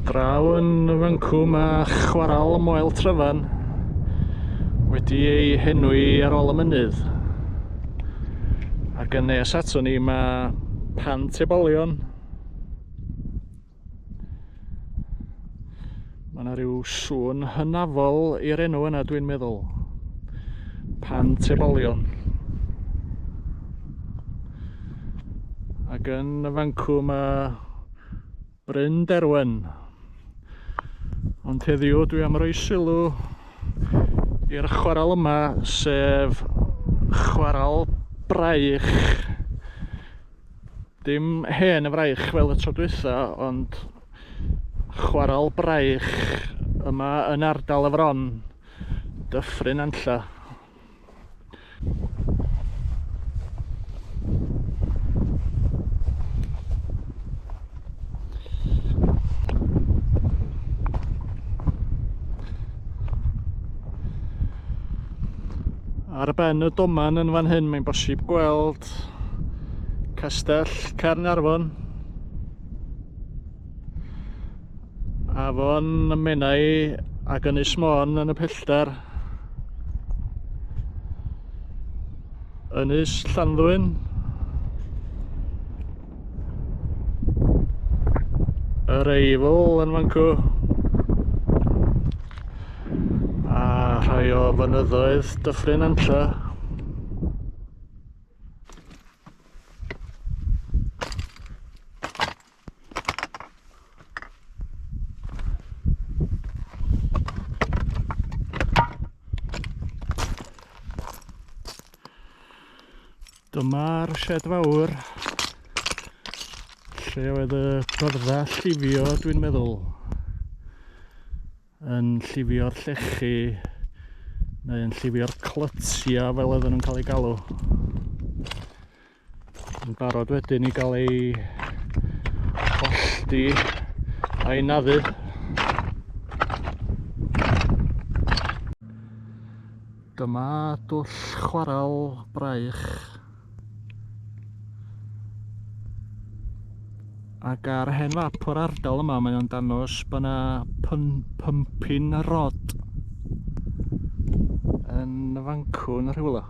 Draw yn fancwm a chwarel moel tryfan wedi ei henwi ar ôl y mynydd. Ac yn nes ato ni mae pantebolion. Mae yna ryw sŵn hynafol i'r enw yna, dwi'n meddwl. Pantebolion. Ac yn y fancwm mae Bryn Derwen. Ond heddiw dwi am roi sylw i'r chwarel yma, sef chwarel braich. Dim hen y fraich fel y tro dwytha, ond chwarel braich yma yn ardal y Fron, Dyffryn Nantlla. Ar ben y doman yn fan hyn mae'n bosib gweld Castell Caernarfon, Afon Menai ac Ynys Môn yn y pellter, Ynys Llanddwyn, yr Eifl yn fancw, a rhai o fynyddoedd Dyffryn Nantlla. Dyma'r sied fawr lle oedd y byrddau llifio, dwi'n meddwl, yn llifio'r llechi neu yn llifio'r clytia fel oedden nhw'n cael ei galw, yn barod wedyn i gael ei hollti a'i naddu. Dyma dwll chwarel braich. Ac ar hen fap o'r ardal yma mae o'n dangos bod yna pympin rod yn y fancw yn rhywle.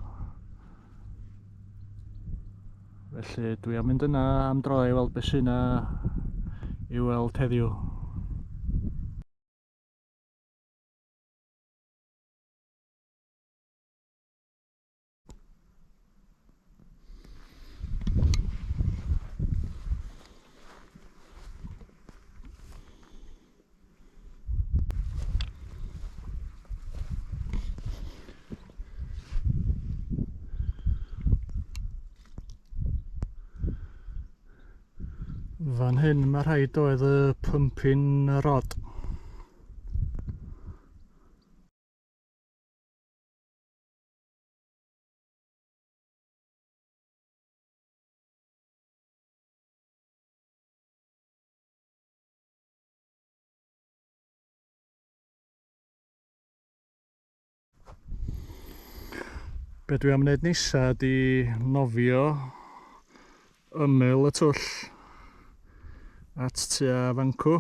Felly dwi am mynd yna am dro i weld beth sy'n yna i weld heddiw. Fan hyn mae rhaid oedd y pympin rod. Be dwi am wneud nesa ydi nofio ymyl y twll at tua fancw.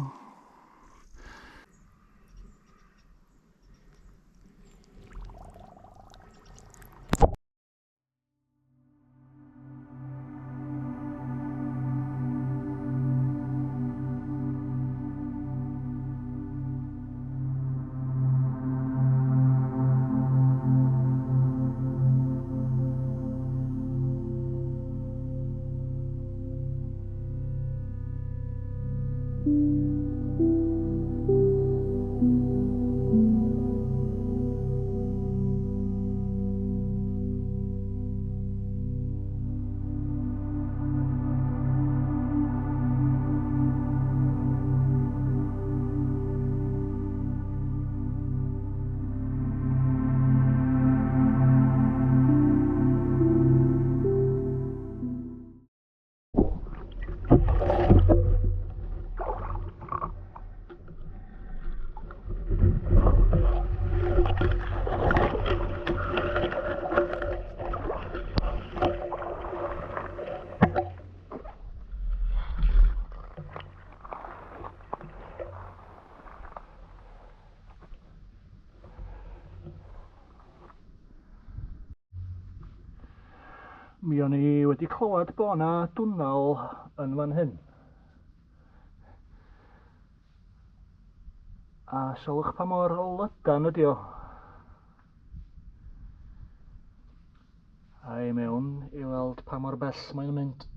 Mi o'n i wedi clywed bod na dwnnal yn fan hyn. A sylwch pa mor lydan ydi o. A i mewn i weld pa mor bell mae'n mynd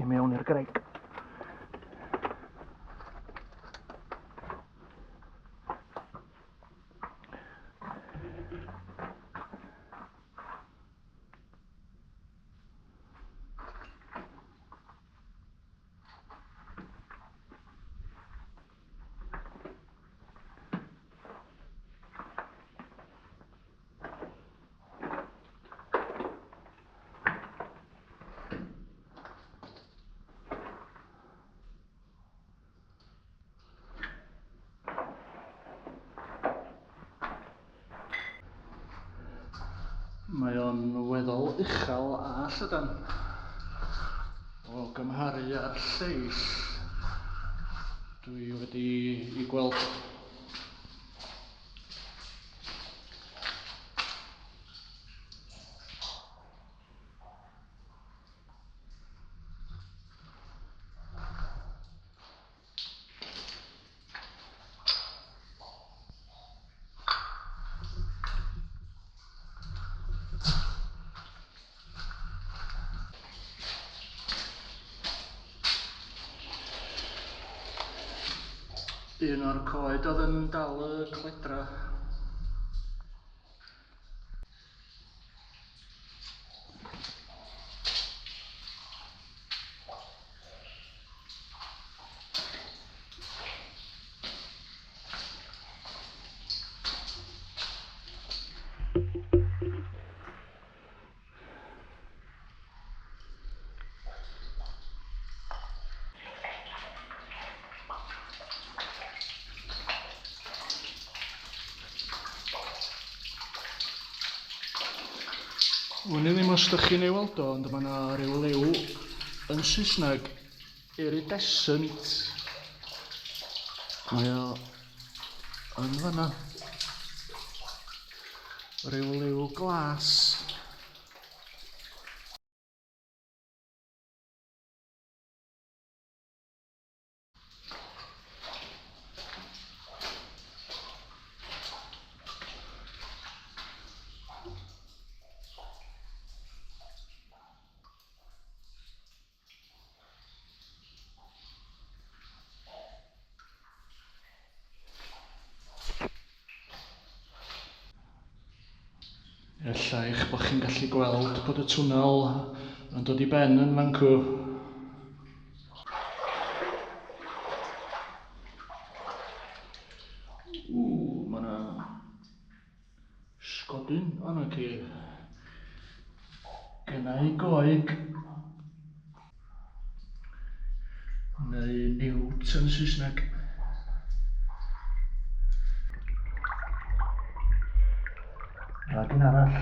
i mewn i'r graig. Mae o'n weddol uchel a llydan o gymharu â'r lleill dwi wedi ei gweld. Un o'r coed oedd yn dal y cledra. Wn i ddim os ydych chi'n ei weld o, ond mae yna ryw liw yn Saesneg, iridescent. Mae o yn fan'na. Ryw liw glas. Ella eich bod chi'n gallu gweld bod y twnnal yn dod i ben yn mancw. Mae yna sgodyn o'na ci. Genna i goeg. Neu niwt yn Saesneg. Ac un arall.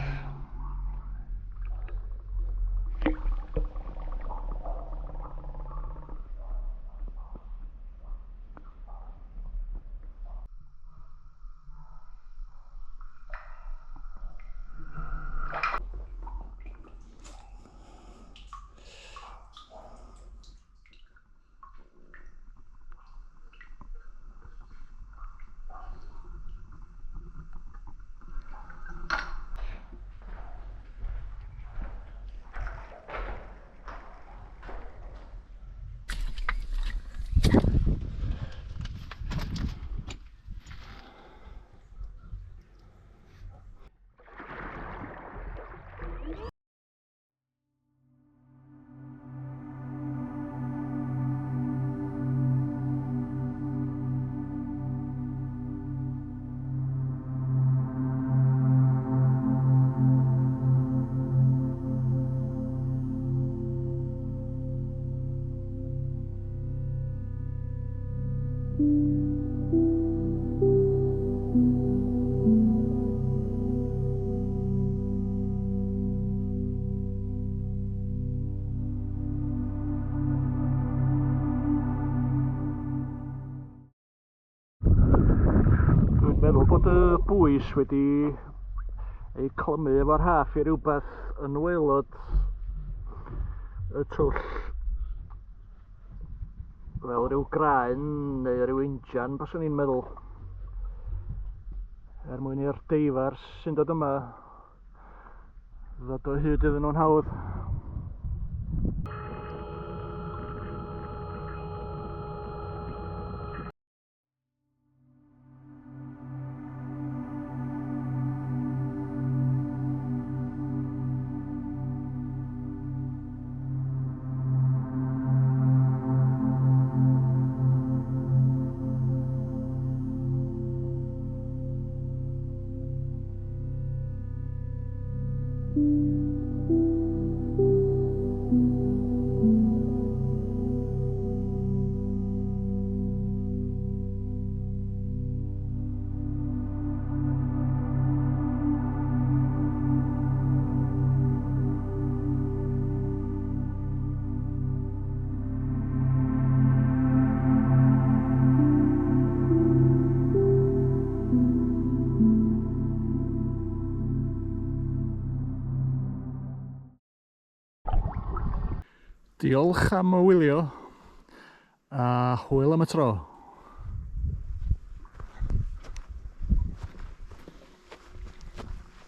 Dwi'n meddwl bod y bwys wedi ei clymu efo'r haff i rywbeth yn waelod y twll, fel ryw graen neu ryw injan, baswn i'n meddwl, mwyn i'r deifar sy'n dod yma ddod o hyd iddyn nhw'n hawdd. Diolch am y wylio a hwyl am y tro.